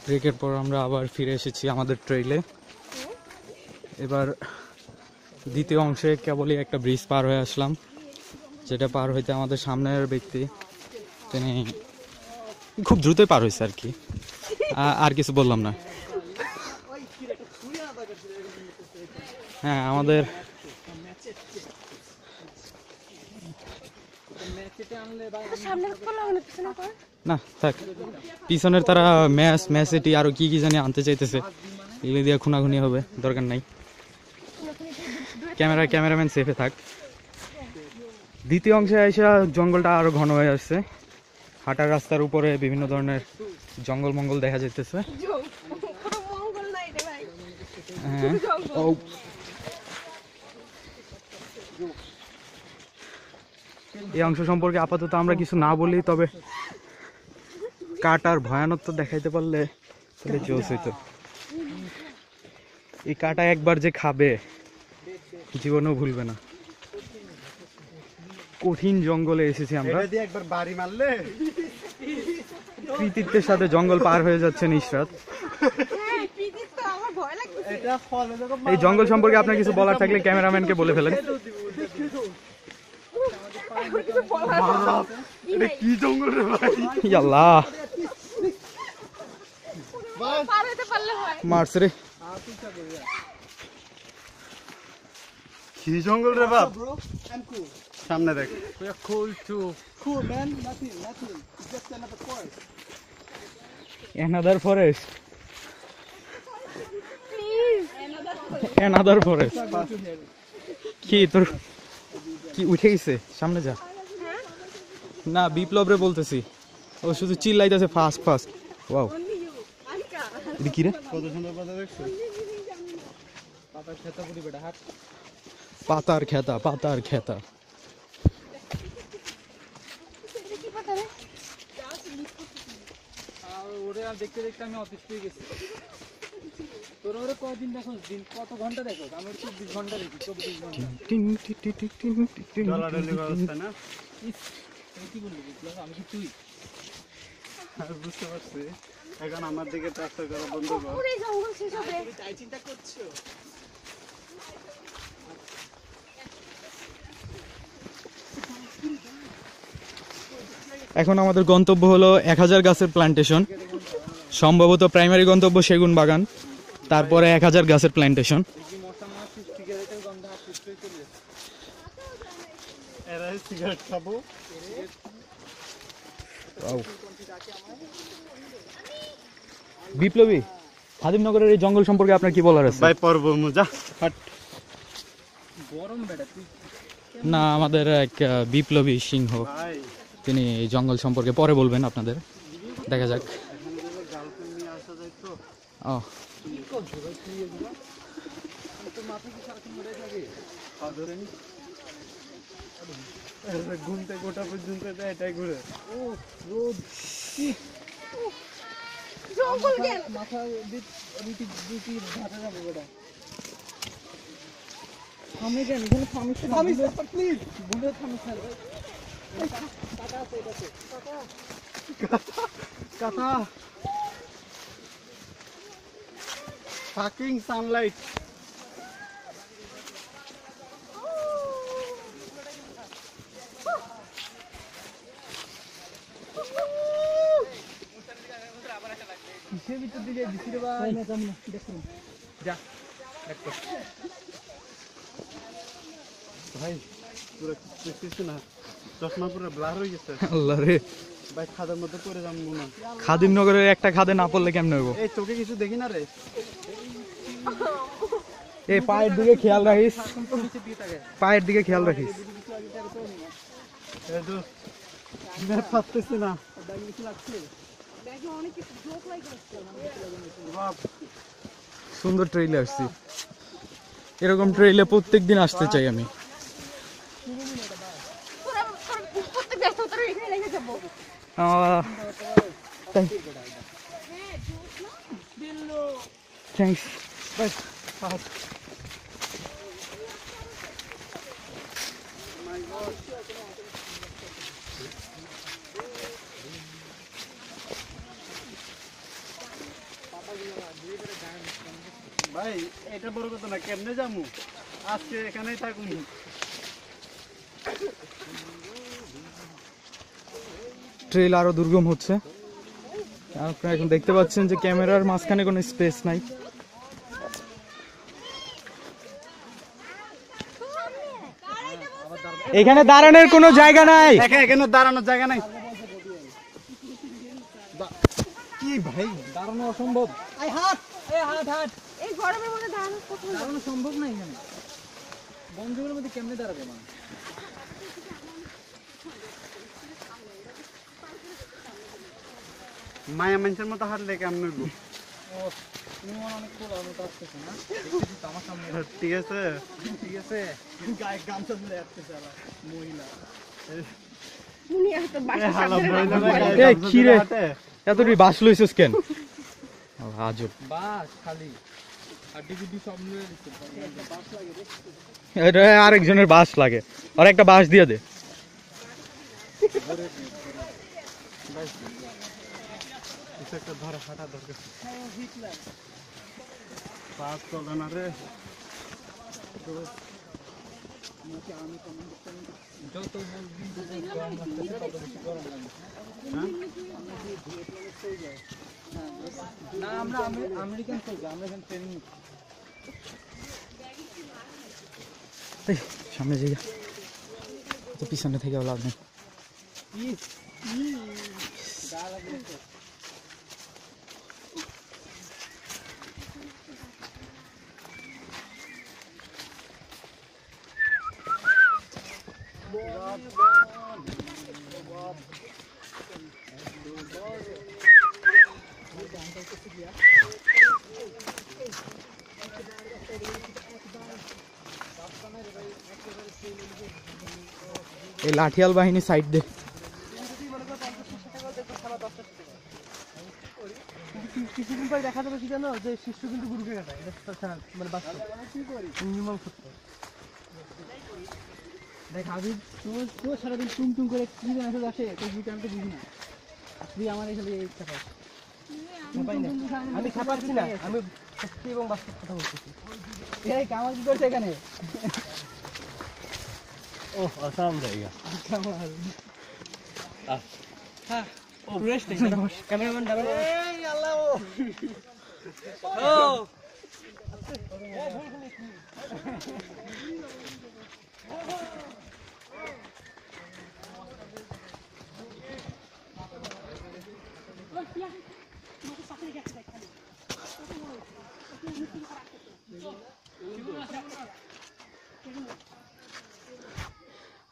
ব্রেকের পর আমরা আবার ফিরে এসেছি আমাদের ট্রেইলে। এবার দ্বিতীয় অংশে কেবলই একটা ব্রিজ পার হয়ে আসলাম, যেটা পার হইতে আমাদের সামনের ব্যক্তি তিনি খুব দ্রুতই পার হয়েছে আর কি, আর কিছু বললাম না। হ্যাঁ, আমাদের না থাক, পিছনের তারা ম্যাচ এটি আরো কি কি জানি আনতে চাইতেছে, এগুলো দিয়ে খুনাখুনি হবে, দরকার নাই। ক্যামেরাম্যান সেফে থাক। দ্বিতীয় অংশে এসে জঙ্গলটা আরো ঘন হয়ে আসছে, হাঁটার রাস্তার উপরে বিভিন্ন ধরনের জঙ্গল মঙ্গল দেখা যাইতেছে। এই অংশ সম্পর্কে আপাতত আমরা কিছু না বলি, তবে কাটার ভয়ানত্ব দেখাইতে পারলে তাহলে জোশ হইতো। এই কাটা একবার যে খাবে জীবনেও ভুলবে না। কঠিন জঙ্গলে এসেছি আমরা, একবার বাড়ি মারলে কৃতিত্বের সাথে জঙ্গল পার হয়ে যাচ্ছেন ইশরাত। এই জঙ্গল সম্পর্কে আপনার কিছু বলার থাকলে ক্যামেরাম্যানকে বলে ফেলেন। কি জঙ্গল রে ভাই, আল্লাহ মারছে রে, কি জঙ্গল রে বাপ। সামনে দেখ, another forest, another forest। কি তোর কি উঠে গেছে? সামনে যা না, বিপ্লব রে বলতেছি, ও শুধু চিল্লাইতেছে ফাস্ট ফাস্ট। ওয়াও, এটা কি রে? কত সুন্দর পাতা দেখছো? পাতার খেতা, পাতার খেতা। দেখতে দেখতে আমি অতিষ্ঠ হয়ে গেছি। তোর ওরে কয়দিন দেখো, দিন কত ঘন্টা দেখো? আমি 24 ঘন্টা দেখি, 24 ঘন্টা। ডলাডলি ব্যবস্থা না, কি বললি বিপ্লব? আমি কি তুই? বুঝতে পারছি। এখন আমার দিকে ট্রাক্টর করা বন্ধ কর। পুরো জঙ্গল শেষ হবে। তাই চিন্তা করছো? এখন আমাদের গন্তব্য হলো 1000 গাছের প্ল্যান্টেশন, সম্ভবত প্রাইমারি গন্তব্য সেগুন বাগান, তারপরে 1000 গাছের প্ল্যান্টেশন। সিগারেট খাবো। বিপ্লবী, খাদিমনগরের এই জঙ্গল সম্পর্কে আপনার কি বলার আছে? ভাই পর্ব মজা না, আমাদের এক বিপ্লবী সিংহ, ভাই, তিনি এই জঙ্গল সম্পর্কে পরে বলবেন আপনাদের, দেখা যাক। ও ঘুমতে গোটা পর্যন্ত এটাই ঘুরে। জঙ্গল কেন? মাথা রুটি ভাটা যাবে বেটা। থামে কেন? এখানে থামিস না, প্লিজ বলে থামিস না। কাটা আছে, এটাতে কাটা fucking sunlight। কিসের ভিতর দিয়ে দিছি রে ভাই? না যাম না, দেখুন যা একটা ভাই পুরো কিছু না, চশমা পুরো ব্লার হয়ে গেছে। আল্লাহ রে, ভাই খাদের মধ্যে পড়ে যাম মনে। খাদিমনগরের একটা খাদে না পড়লে কেমনে হইব? এই চোখে কিছু দেখি না রে। এই পায়ের দিকে খেয়াল রাখিস, পায়ের দিকে খেয়াল রাখিস। পারতেছি না। সুন্দর ট্রেইলে আসছি, এরকম ট্রেইলে প্রত্যেকদিন আসতে চাই আমি। থ্যাংকস। ভাই এটা বড় কথা না, কেমনে যামু আজকে এখানেই থাকুন। ট্রেল আরো দুর্গম হচ্ছে। আপনারা এখন দেখতে পাচ্ছেন যে ক্যামেরার মাঝখানে কোনো স্পেস নাই। এখানে দাঁড়ানোর কোনো জায়গা নাই। এখানে দাঁড়ানোর জায়গা নাই। কি ভাই দাঁড়ানো অসম্ভব। এই গরমের মধ্যে দাঁড়ানো সম্ভব না এখানে বন্ধুগুলোর মধ্যে কেমনে দাঁড়াবে মানুষ? মায়া মানুষের মতো হাঁটলে কেমন হইব? ঠিক আছে ঠিক আছে। গায়ে গামছা ধরে আসতেছে মহিলা। কি রে এতটি বাস লইছিস কেন? আজব বাস খালি এটা আরেকজনের বাস লাগে, আর একটা বাস দিয়ে দে। একটা ধরে হাঁটা দরকার। বাস চলে না রে। যত না আমরা আমেরিকান সোলজার, আমরা এখানে ট্রেনিং। সামনে যাই তো, পিছনে থেকে লাভ নেই। এই লাঠিয়াল বাহিনী সাইড দে। কিছুদিন পরে দেখা যাবে কি জানো, যে শিশু কিন্তু গুরুকে কাটায়। এটা মানে বাস্তব মিনিমাম সত্য। দেখ আবির, তোর সারাদিন টুম করে কি মেসেজ আসে তুই আমি তো বুঝি না। তুই আমার এখানে ইচ্ছা পাস। আমি খাপাচ্ছি না, আমি সত্যি এবং বাস্তব কথা বলতেছি। এই কামাল কি করছে এখানে? ও আসাম জায়গা। হ্যাঁ ও রেস্ট ক্যামেরাম্যান ডাবল। এই আল্লাহ ও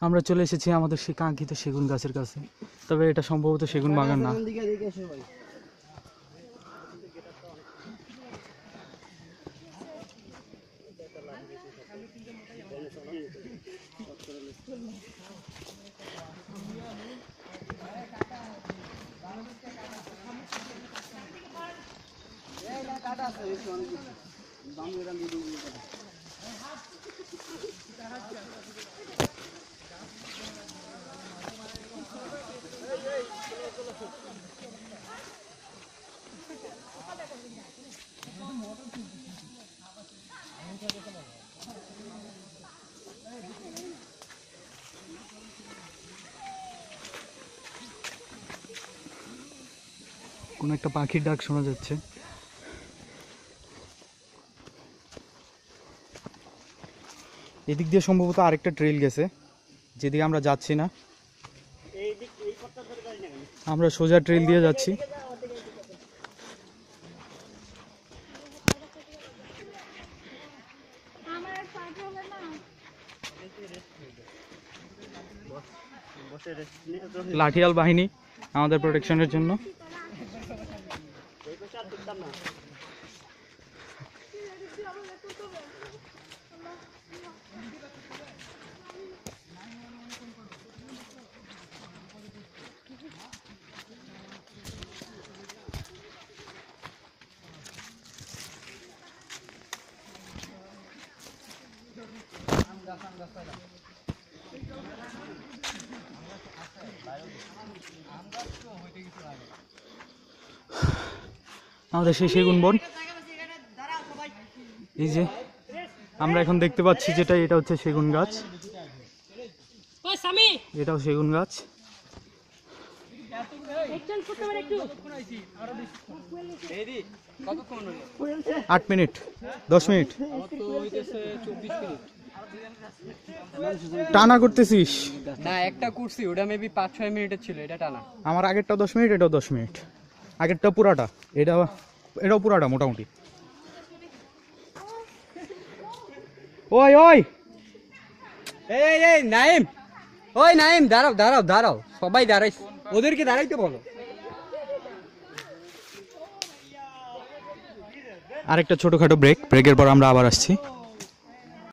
আমরা চলে এসেছি আমাদের সেই কাঙ্ক্ষিত সেগুন গাছের কাছে, তবে এটা সম্ভবত সেগুন বাগান না। কোনো একটা পাখির ডাক শোনা যাচ্ছে। এদিক দিয়ে সম্ভবত আরেকটা ট্রেল গেছে, যেদিকে আমরা যাচ্ছি না। আমরা সোজা ট্রেল দিয়ে যাচ্ছি। লাঠিয়াল বাহিনী আমাদের প্রোটেকশনের জন্য। আমাদের সেই সেগুন বন। এই যে আমরা এখন দেখতে পাচ্ছি যেটা, এটা হচ্ছে সেগুন গাছ, এটাও সেগুন গাছ। 8 মিনিট 10 মিনিট টানা করতেছিস? না, একটা কুরসি ওটা মেবি 5-6 মিনিটের ছিল, এটা টানা। আমার আগেরটা 10 মিনিট, এটাও 10 মিনিট। আগেরটা পুরাটা, এটাও পুরাটা মোটামুটি। ওই ওই এই নাইম, ওই নাইম, দাঁড়াও দাঁড়াও দাঁড়াও, সবাই দাঁড়াইস, ওদেরকে দাঁড়াইতে বলো। আরেকটা ছোটখাটো ব্রেকের পর আমরা আবার আসছি।